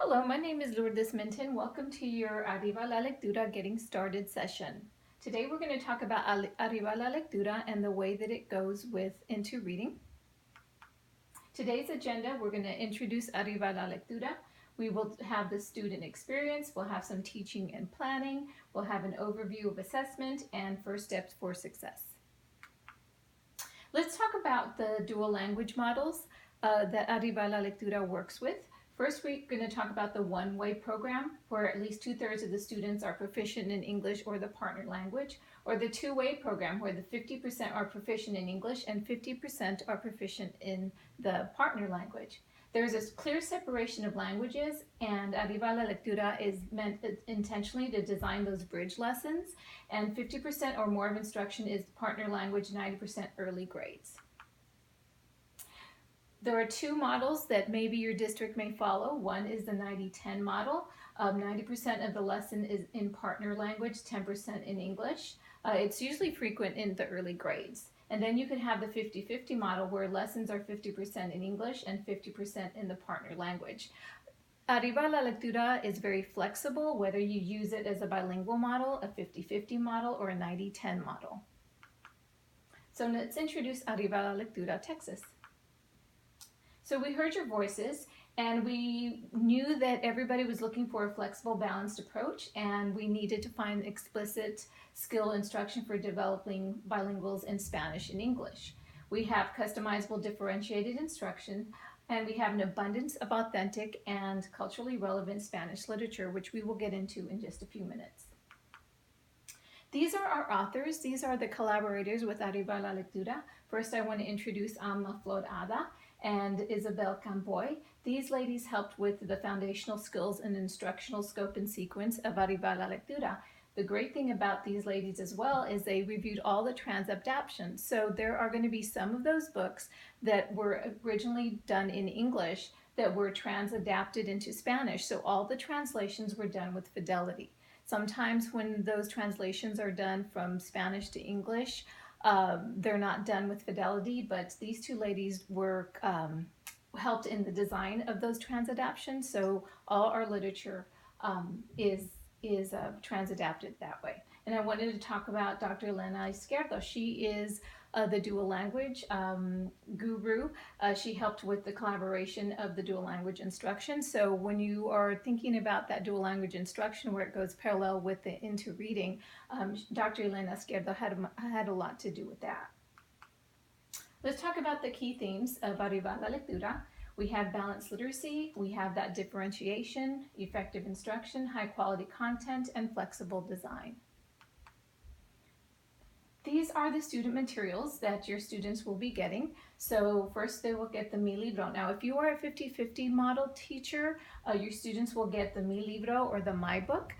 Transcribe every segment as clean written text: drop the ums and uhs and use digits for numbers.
Hello, my name is Lourdes Minton. Welcome to your Arriba la Lectura Getting Started session. Today we're going to talk about Arriba la Lectura and the way that it goes into reading. Today's agenda, we're going to introduce Arriba la Lectura. We will have the student experience, we'll have some teaching and planning, we'll have an overview of assessment and first steps for success. Let's talk about the dual language models that Arriba la Lectura works with. First, we're going to talk about the one-way program, where at least 2/3 of the students are proficient in English or the partner language, or the two-way program, where the 50% are proficient in English and 50% are proficient in the partner language. There's a clear separation of languages, and Arriba la Lectura is meant intentionally to design those bridge lessons, and 50% or more of instruction is partner language, 90% early grades. There are two models that maybe your district may follow. One is the 90-10 model. 90% of the lesson is in partner language, 10% in English. It's usually frequent in the early grades. And then you can have the 50-50 model where lessons are 50% in English and 50% in the partner language. Arriba la Lectura is very flexible, whether you use it as a bilingual model, a 50-50 model, or a 90-10 model. So let's introduce Arriba la Lectura Texas. So we heard your voices, and we knew that everybody was looking for a flexible, balanced approach, and we needed to find explicit skill instruction for developing bilinguals in Spanish and English. We have customizable differentiated instruction, and we have an abundance of authentic and culturally relevant Spanish literature, which we will get into in just a few minutes. These are our authors. These are the collaborators with Arriba la Lectura. First, I want to introduce Alma Florada and Isabel Campoy. These ladies helped with the foundational skills and instructional scope and sequence of Arriba la Lectura. The great thing about these ladies as well is they reviewed all the transadaptations. So there are going to be some of those books that were originally done in English that were transadapted into Spanish. So all the translations were done with fidelity. Sometimes when those translations are done from Spanish to English, they're not done with fidelity, but these two ladies were helped in the design of those transadaptations. So all our literature is transadapted that way. And I wanted to talk about Dr. Elena Izquierdo. She is the dual language guru. She helped with the collaboration of the dual language instruction. So when you are thinking about that dual language instruction where it goes parallel with the into reading, Dr. Elena Izquierdo had a lot to do with that. Let's talk about the key themes of Arriba la Lectura. We have balanced literacy, we have that differentiation, effective instruction, high quality content, and flexible design. These are the student materials that your students will be getting. So first they will get the Mi Libro. Now if you are a 50-50 model teacher, your students will get the Mi Libro or the My Book.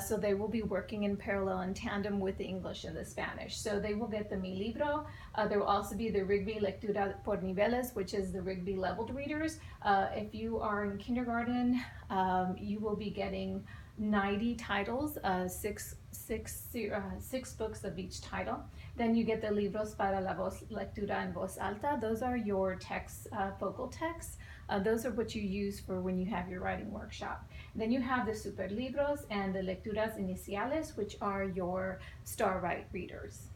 So they will be working in parallel in tandem with the English and the Spanish. So they will get the Mi Libro. There will also be the Rigby Lectura por Niveles, which is the Rigby leveled readers. If you are in kindergarten, you will be getting 90 titles, six books of each title. Then you get the libros para la voz, lectura en voz alta. Those are your texts, focal texts. Those are what you use for when you have your writing workshop. Then you have the super libros and the lecturas iniciales, which are your Star Right readers.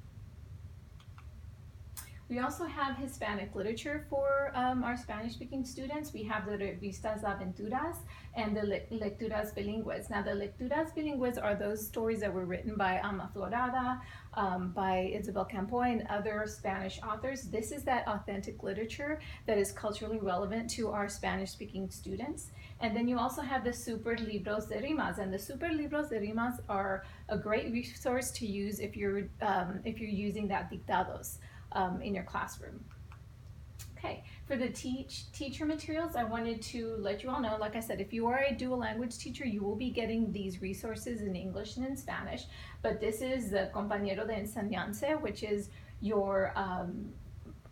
We also have Hispanic literature for our Spanish-speaking students. We have the Revistas Aventuras and the Lecturas Bilingües. Now, the Lecturas Bilingües are those stories that were written by Alma Florada, by Isabel Campoy, and other Spanish authors. This is that authentic literature that is culturally relevant to our Spanish-speaking students. And then you also have the Super Libros de Rimas, and the Super Libros de Rimas are a great resource to use if you're using that dictados in your classroom. Okay, for the teacher materials, I wanted to let you all know, like I said, if you are a dual language teacher, you will be getting these resources in English and in Spanish, but this is the Compañero de Enseñanza, which is your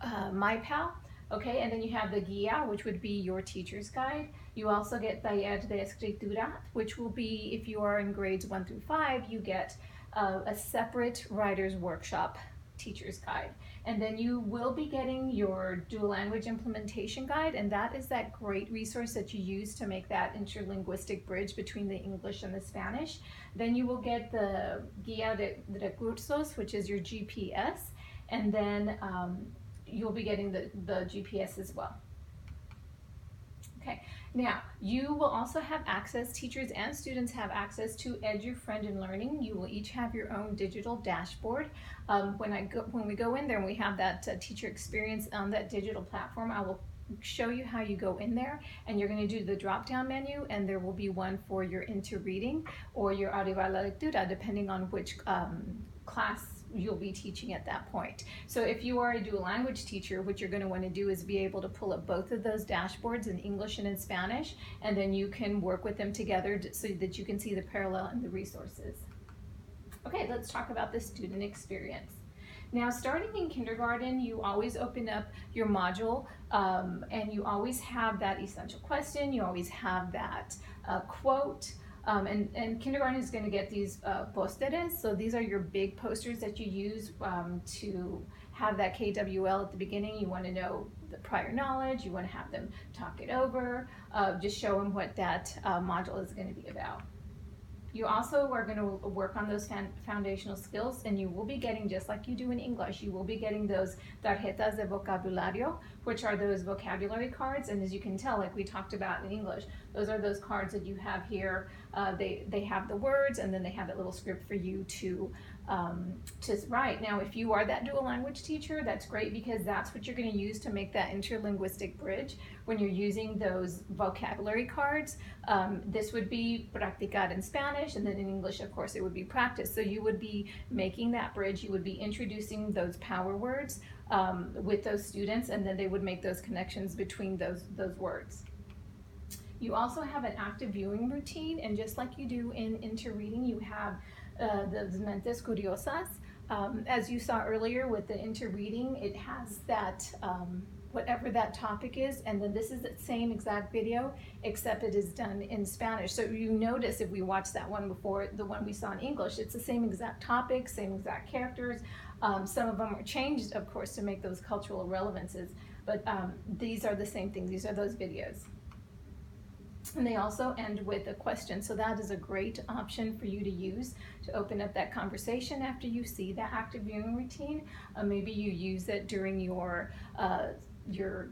MyPal. Okay, and then you have the Guía, which would be your teacher's guide. You also get Taller de Escritura, which will be, if you are in grades 1 through 5, you get a separate writer's workshop teacher's guide. And then you will be getting your dual language implementation guide, and that is that great resource that you use to make that interlinguistic bridge between the English and the Spanish. Then you will get the Guía de Recursos, which is your GPS, and then you'll be getting the GPS as well. Okay, now you will also have access, teachers and students have access to EduFriend and Learning. You will each have your own digital dashboard. When we go in there and we have that teacher experience on that digital platform, I will show you how you go in there, and you're going to do the drop down menu, and there will be one for your interreading or your Arriba la Lectura, depending on which class you'll be teaching at that point. So if you are a dual language teacher, what you're going to want to do is be able to pull up both of those dashboards in English and in Spanish, and then you can work with them together so that you can see the parallel and the resources. Okay, let's talk about the student experience. Now, starting in kindergarten, you always open up your module, and you always have that essential question, you always have that quote, and kindergarten is going to get these pósteres. So these are your big posters that you use to have that KWL at the beginning. You want to know the prior knowledge, you want to have them talk it over, just show them what that module is going to be about. You also are going to work on those foundational skills, and you will be getting, just like you do in English, you will be getting those tarjetas de vocabulario, which are those vocabulary cards. And as you can tell, like we talked about in English, those are those cards that you have here. They have the words, and then they have that little script for you to write. Now, if you are that dual language teacher, that's great, because that's what you're going to use to make that interlinguistic bridge. When you're using those vocabulary cards, this would be practicar in Spanish, and then in English, of course, it would be practice. So you would be making that bridge, you would be introducing those power words with those students, and then they would make those connections between those words. You also have an active viewing routine, and just like you do in interreading, you have the mentes curiosas. As you saw earlier with the interreading, it has that whatever that topic is, and then this is the same exact video, except it is done in Spanish. So you notice, if we watched that one before, the one we saw in English, it's the same exact topic, same exact characters. Some of them are changed, of course, to make those cultural relevances, but these are the same thing. These are those videos. And they also end with a question, so that is a great option for you to use to open up that conversation after you see that active viewing routine. Maybe you use it during your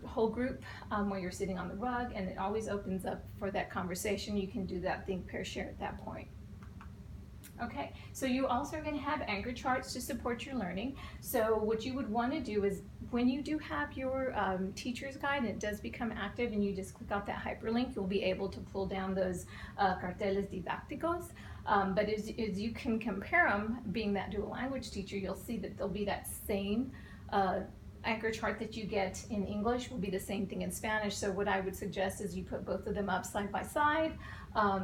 whole group where you're sitting on the rug, and it always opens up for that conversation. You can do that think, pair, share at that point. Okay, so you also are going to have anchor charts to support your learning. So what you would want to do is, when you do have your teacher's guide and it does become active, and you just click out that hyperlink, you'll be able to pull down those carteles didácticos. But as you can compare them, being that dual language teacher, you'll see that there'll be that same anchor chart that you get in English will be the same thing in Spanish. So what I would suggest is you put both of them up side by side,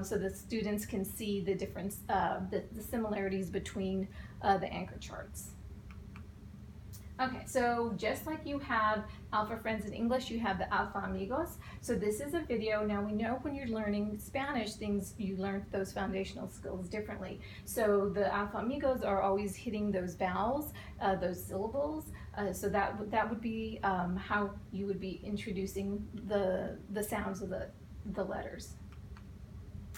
so the students can see the difference, the similarities between the anchor charts. Okay, so just like you have Alpha Friends in English, you have the Alpha Amigos. So this is a video. Now we know when you're learning Spanish, you learn those foundational skills differently. So the Alpha Amigos are always hitting those vowels, those syllables. So that would be how you would be introducing the sounds of the letters.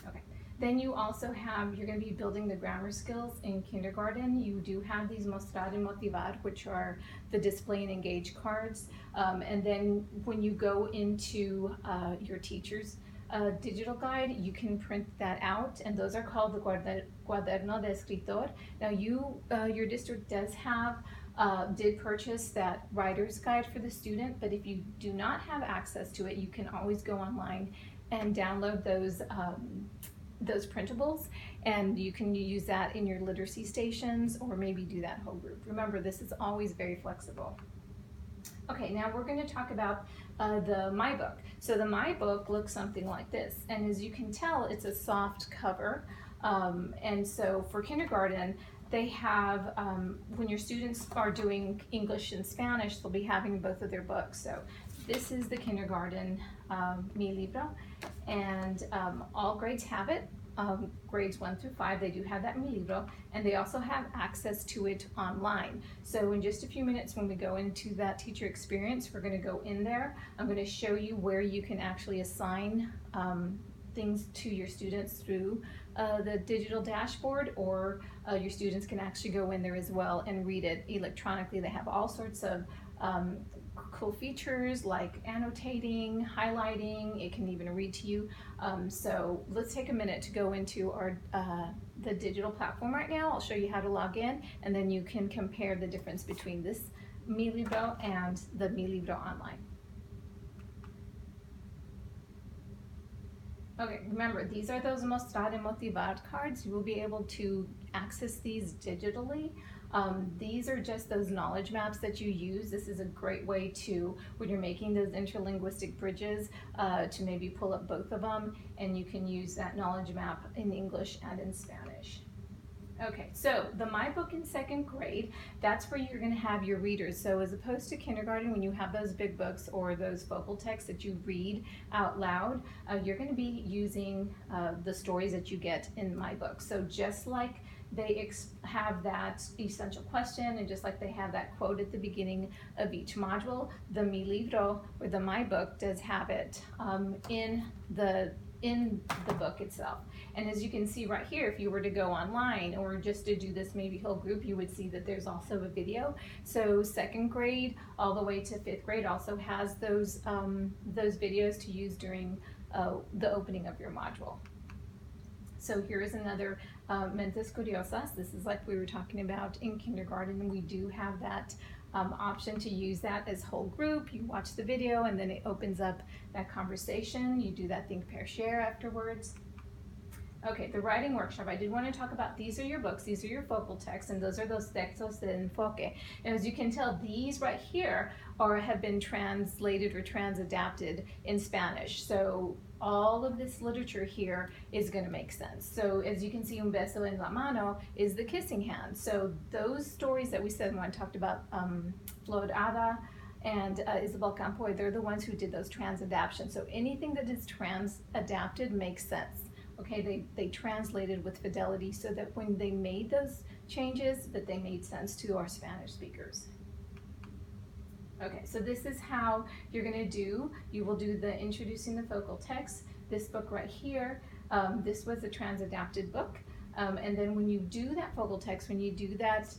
Okay. Then you also have, you're going to be building the grammar skills in kindergarten. You do have these Mostrar y Motivar, which are the display and engage cards. And then when you go into your teacher's digital guide, you can print that out, and those are called the Cuaderno de Escritor. Now your district does have, did purchase that writer's guide for the student, but if you do not have access to it, you can always go online and download those printables, and you can use that in your literacy stations, or maybe do that whole group. Remember, this is always very flexible. Okay, now we're going to talk about the My Book. So the My Book looks something like this, and as you can tell, it's a soft cover. And so for kindergarten, they have, when your students are doing English and Spanish, they'll be having both of their books. So this is the kindergarten Mi Libro, and all grades have it. grades 1 through 5, they do have that Mi Libro, and they also have access to it online. So in just a few minutes when we go into that teacher experience, we're going to go in there. I'm going to show you where you can actually assign things to your students through the digital dashboard, or your students can actually go in there as well and read it electronically. They have all sorts of cool features like annotating, highlighting. It can even read to you. So let's take a minute to go into our the digital platform right now. I'll show you how to log in, and then you can compare the difference between this Mi Libro and the Mi Libro Online. Okay, remember, these are those Mostrar y Motivar cards. You will be able to access these digitally. These are just those knowledge maps that you use. This is a great way to, when you're making those interlinguistic bridges, to maybe pull up both of them, and you can use that knowledge map in English and in Spanish. Okay, so the My Book in second grade, that's where you're going to have your readers. So as opposed to kindergarten, when you have those big books or those focal texts that you read out loud, you're going to be using the stories that you get in My Book. So just like they have that essential question, and just like they have that quote at the beginning of each module, the Mi Libro, or the My Book, does have it in the book itself. And as you can see right here, if you were to go online or just to do this maybe whole group, you would see that there's also a video. So second grade all the way to fifth grade also has those videos to use during the opening of your module. So here is another Mentes Curiosas. This is like we were talking about in kindergarten. We do have that option to use that as whole group. You watch the video and then it opens up that conversation. You do that think, pair, share afterwards. Okay, the writing workshop. I did want to talk about, these are your books, these are your focal texts, and those are those textos de enfoque. And as you can tell, these right here have been translated or transadapted in Spanish. So all of this literature here is going to make sense. So as you can see, Un beso en la mano is the kissing hand. So those stories that we said when I talked about Flor Ada and Isabel Campoy, they're the ones who did those transadaptations. So anything that is transadapted makes sense. Okay, they translated with fidelity so that when they made those changes, that they made sense to our Spanish speakers. Okay, so this is how you're going to do. You will do the introducing the focal text. This book right here, this was a transadapted book. And then when you do that focal text, when you do that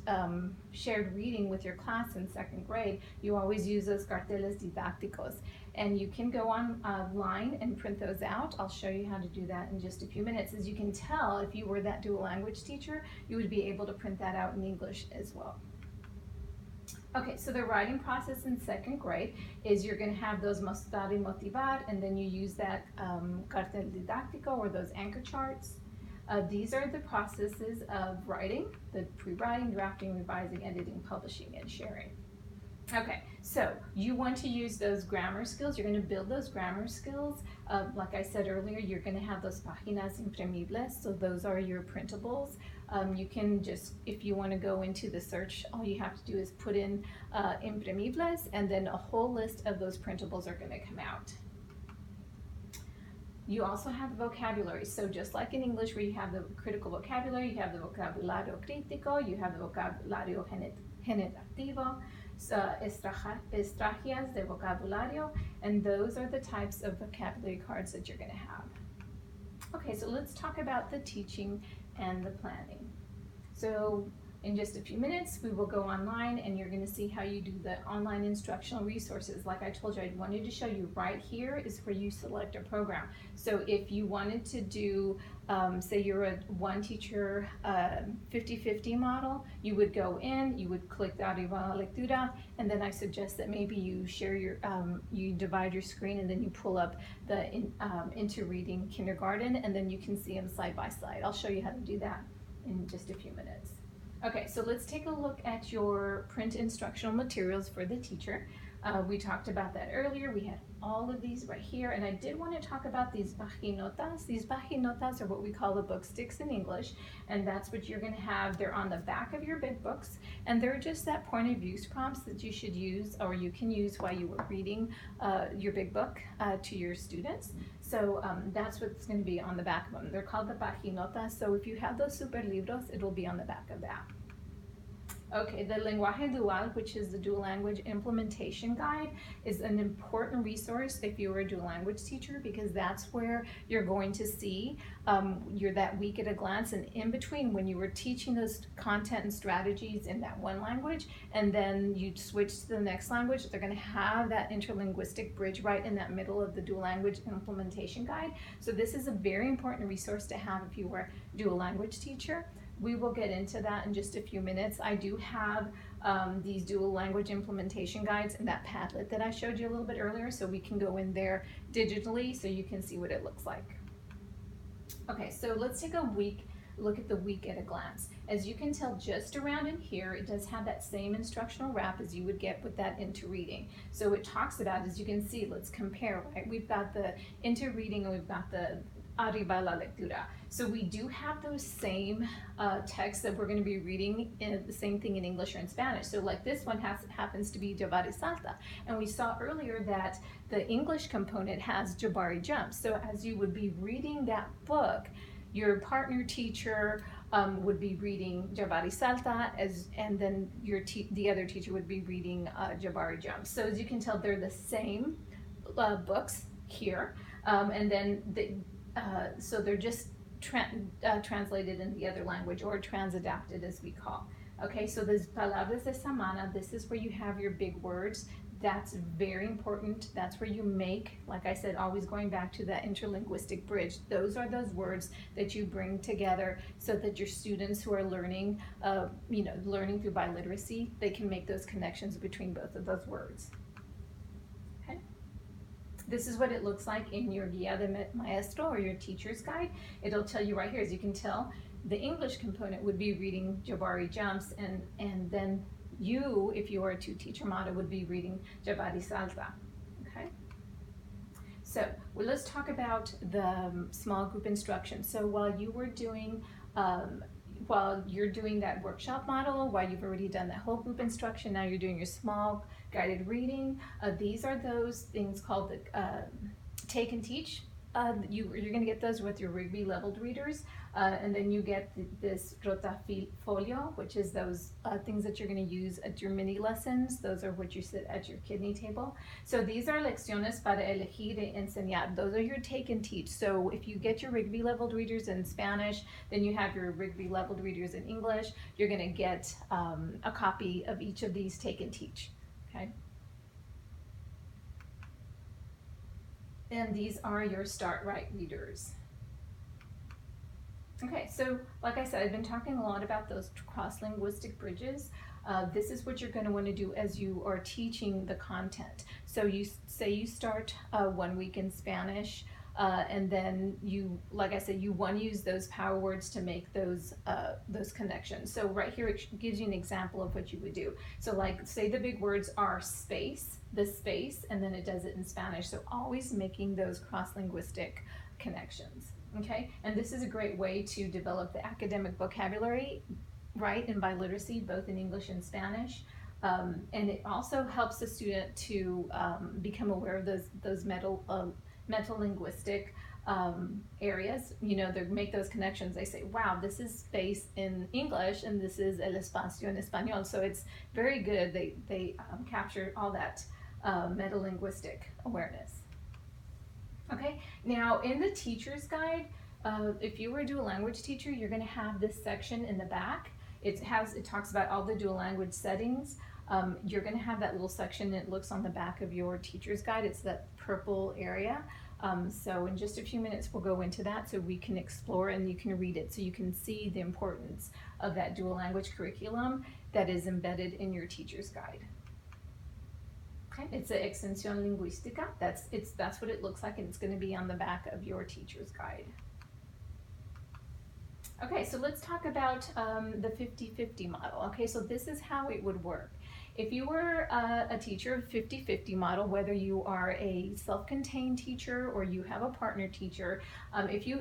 shared reading with your class in second grade, you always use those carteles didácticos. And you can go online and print those out. I'll show you how to do that in just a few minutes. As you can tell, if you were that dual language teacher, you would be able to print that out in English as well. Okay, so the writing process in second grade is you're going to have those Mostrar y Motivar, and then you use that cartel didáctico or those anchor charts. These are the processes of writing: the pre-writing, drafting, revising, editing, publishing, and sharing. Okay, so you want to use those grammar skills. You're going to build those grammar skills. Like I said earlier, you're going to have those páginas imprimibles, so those are your printables. You can just, if you want to go into the search, all you have to do is put in imprimibles, and then a whole list of those printables are going to come out. You also have the vocabulary. So just like in English where you have the critical vocabulary, you have the vocabulario crítico, you have the vocabulario generativo, estrategias de vocabulario, and those are the types of vocabulary cards that you're going to have. Okay, so let's talk about the teaching and the planning. So in just a few minutes, we will go online and you're going to see how you do the online instructional resources. Like I told you, I wanted to show you right here is where you select a program. So if you wanted to do, say you're a one teacher 50-50 model, you would go in, you would click the Arriba Lectura, and then I suggest that maybe you share your, you divide your screen and then you pull up the Into Reading Kindergarten, and then you can see them side by side. I'll show you how to do that in just a few minutes. Okay, so let's take a look at your print instructional materials for the teacher. We talked about that earlier. We had all of these right here, and I did want to talk about these paginotas. These paginotas are what we call the book sticks in English, and that's what you're going to have. They're on the back of your big books, and they're just that point of use prompts that you should use, or you can use while you were reading your big book to your students. So that's what's going to be on the back of them. They're called the paginotas. So if you have those super libros, it'll be on the back of that. Okay, the Lenguaje Dual, which is the dual language implementation guide, is an important resource if you are a dual language teacher, because that's where you're going to see you're that week at a glance, and in between when you were teaching those content and strategies in that one language and then you switch to the next language, they're going to have that interlinguistic bridge right in that middle of the dual language implementation guide. So this is a very important resource to have if you were a dual language teacher. We will get into that in just a few minutes. I do have these dual language implementation guides in that Padlet that I showed you a little bit earlier, so we can go in there digitally so you can see what it looks like. Okay, so let's take a look at the week at a glance. As you can tell, just around in here, it does have that same instructional wrap as you would get with that into reading. So it talks about, as you can see, let's compare, right? We've got the into reading and we've got the arriba la lectura. So we do have those same texts that we're going to be reading in the same thing in English or in Spanish. So like this one happens to be Llevar y Salta. And we saw earlier that the English component has Llevar y Jumps. So as you would be reading that book, your partner teacher would be reading Llevar y Salta, and then the other teacher would be reading Llevar y Jumps. So as you can tell, they're the same books here. And then so they're just translated in the other language, or transadapted as we call. Okay, so there's palabras de semana. This is where you have your big words. That's very important. That's where you make, like I said, always going back to that interlinguistic bridge. Those are those words that you bring together so that your students who are learning, learning through biliteracy, they can make those connections between both of those words. This is what it looks like in your Guía de Maestro, or your teacher's guide. It'll tell you right here, as you can tell, the English component would be reading Llevar y Jumps, and then you, if you are a two-teacher model, would be reading Llevar y Salta. Okay? So let's talk about the small group instruction. So while you're doing that workshop model, while you've already done that whole group instruction, now you're doing your small guided reading. These are those things called the take and teach. You're going to get those with your Rigby leveled readers, and then you get this rotafolio, which is those things that you're going to use at your mini lessons. Those are what you sit at your kidney table. So these are lecciones para elegir y enseñar. Those are your take and teach. So if you get your Rigby leveled readers in Spanish, then you have your Rigby leveled readers in English. You're going to get a copy of each of these take and teach. Okay. And these are your Start Right readers. Okay, so like I said, I've been talking a lot about those cross-linguistic bridges. This is what you're going to want to do as you are teaching the content. So you say you start 1 week in Spanish, and then like I said, you want to use those power words to make those connections. So right here, it gives you an example of what you would do. So like, say the big words are space, the space, and then it does it in Spanish. So always making those cross-linguistic connections. Okay, and this is a great way to develop the academic vocabulary, right, in biliteracy, both in English and Spanish. And it also helps the student to become aware of those metalinguistic areas. They make those connections. They say, wow, this is space in English and this is el espacio en español. So it's very good. They capture all that metalinguistic awareness. Okay, now in the teacher's guide, if you were a dual language teacher, you're going to have this section in the back. It talks about all the dual language settings. You're going to have that little section that looks on the back of your teacher's guide. It's that purple area. So in just a few minutes, we'll go into that so we can explore and you can read it so you can see the importance of that dual language curriculum that is embedded in your teacher's guide. Okay, it's an extensión lingüística. That's what it looks like, and it's going to be on the back of your teacher's guide. Okay, so let's talk about the 50-50 model. Okay, so this is how it would work. If you were a teacher of 50-50 model, whether you are a self-contained teacher or you have a partner teacher,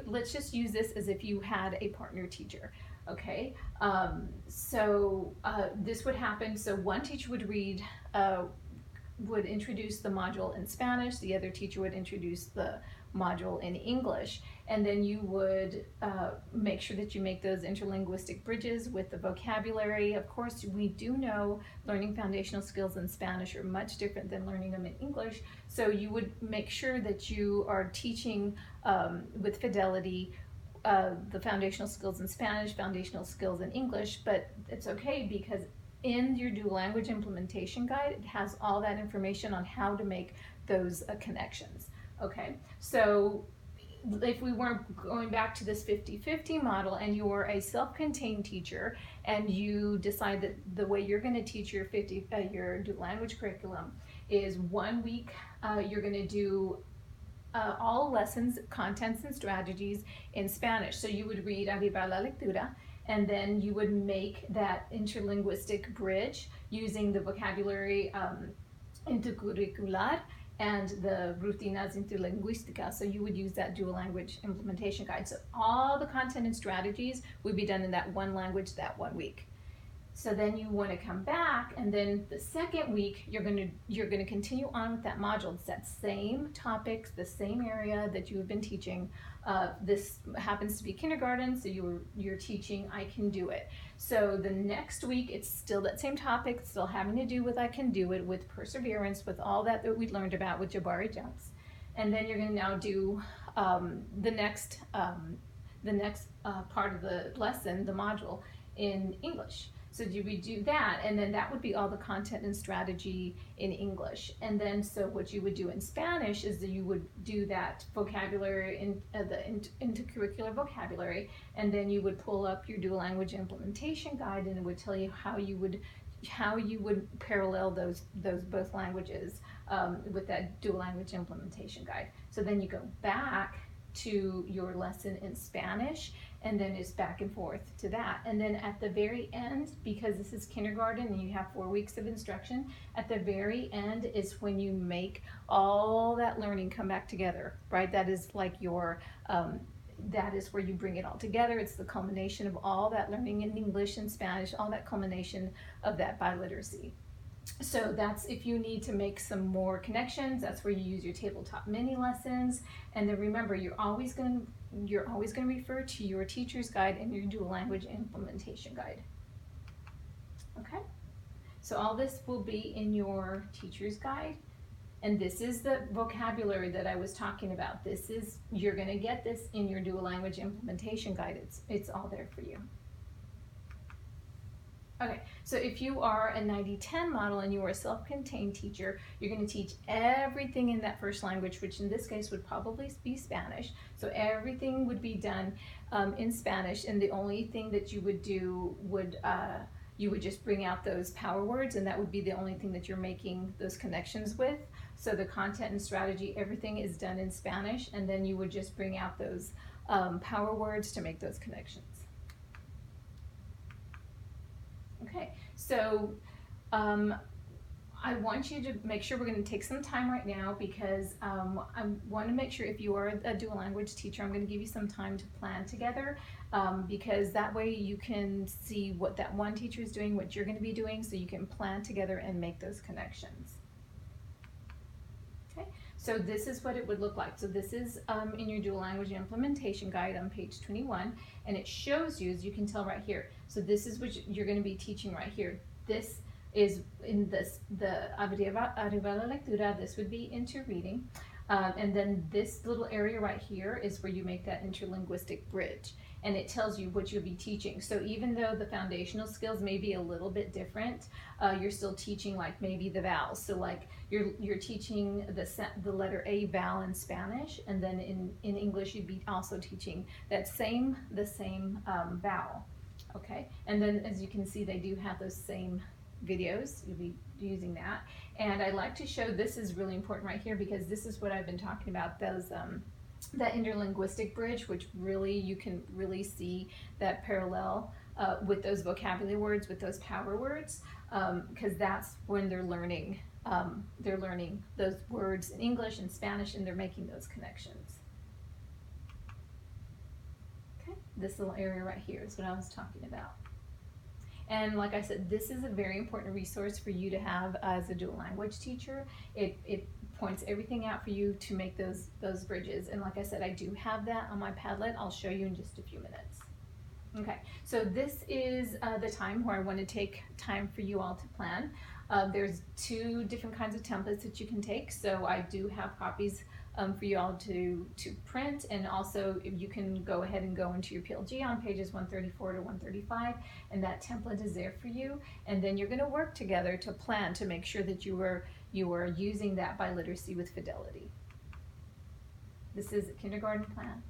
let's just use this as if you had a partner teacher. Okay, this would happen. So one teacher would introduce the module in Spanish, the other teacher would introduce the module in English, and then you would make sure that you make those interlinguistic bridges with the vocabulary. Of course, we do know learning foundational skills in Spanish are much different than learning them in English, so you would make sure that you are teaching with fidelity the foundational skills in Spanish, foundational skills in English, but it's okay because in your dual language implementation guide, it has all that information on how to make those connections. Okay, so if we weren't going back to this 50-50 model and you're a self-contained teacher and you decide that the way you're going to teach your dual language curriculum is 1 week, you're going to do all lessons, contents, and strategies in Spanish. So you would read Arriba la Lectura, and then you would make that interlinguistic bridge using the vocabulary intercurricular and the rutinas interlingüísticas. So you would use that dual language implementation guide. So all the content and strategies would be done in that one language that 1 week. So then you want to come back, and then the second week you're going to continue on with that module. It's that same topics, the same area that you have been teaching. This happens to be kindergarten, so you're teaching I Can Do It. So the next week it's still that same topic, still having to do with I Can Do It, with perseverance, with all that we learned about with Jabari Jones. And then you're going to now do the next part of the lesson, the module, in English. So you would do that, and then that would be all the content and strategy in English. And then so what you would do in Spanish is that you would do that vocabulary, the intercurricular vocabulary, and then you would pull up your dual language implementation guide, and it would tell you how you would parallel those both languages with that dual language implementation guide. So then you go back to your lesson in Spanish, and then it's back and forth to that. And then at the very end, because this is kindergarten and you have 4 weeks of instruction, at the very end is when you make all that learning come back together, right? That is like your, that is where you bring it all together. It's the culmination of all that learning in English and Spanish, all that culmination of that biliteracy. So that's if you need to make some more connections, that's where you use your tabletop mini lessons. And then remember, you're always going to refer to your teacher's guide and your dual language implementation guide. Okay, so all this will be in your teacher's guide, and this is the vocabulary that I was talking about. You're going to get this in your dual language implementation guide. It's all there for you. Okay, so if you are a 90-10 model and you are a self-contained teacher, you're going to teach everything in that first language, which in this case would probably be Spanish. So everything would be done in Spanish, and the only thing that you would do you would just bring out those power words, and that would be the only thing that you're making those connections with. So the content and strategy, everything is done in Spanish, and then you would just bring out those power words to make those connections. Okay, so I want you to make sure, we're going to take some time right now because I want to make sure if you are a dual language teacher, I'm going to give you some time to plan together because that way you can see what that one teacher is doing, what you're going to be doing, so you can plan together and make those connections. Okay, so this is what it would look like. So this is in your dual language implementation guide on page 21, and it shows you, as you can tell right here, so this is what you're going to be teaching right here. This is in the Arriba la Lectura, this would be into reading. And then this little area right here is where you make that interlinguistic bridge, and it tells you what you'll be teaching. So even though the foundational skills may be a little bit different, you're still teaching like maybe the vowels. So like you're teaching the letter A vowel in Spanish, and then in English you'd be also teaching the same vowel. Okay, and then as you can see, they do have those same videos. You'll be using that, and I like to show, this is really important right here because this is what I've been talking about, those that interlinguistic bridge, which really you can really see that parallel with those vocabulary words, with those power words. because that's when they're learning those words in English and Spanish, and they're making those connections. Okay, this little area right here is what I was talking about. And like I said, this is a very important resource for you to have as a dual language teacher. It points everything out for you to make those bridges. And like I said, I do have that on my Padlet. I'll show you in just a few minutes. Okay, so this is the time where I want to take time for you all to plan. There's 2 different kinds of templates that you can take, so I do have copies for you all to print, and also you can go ahead and go into your PLG on pages 134 to 135, and that template is there for you, and then you're going to work together to plan to make sure that you are using that biliteracy with fidelity. This is a kindergarten plan.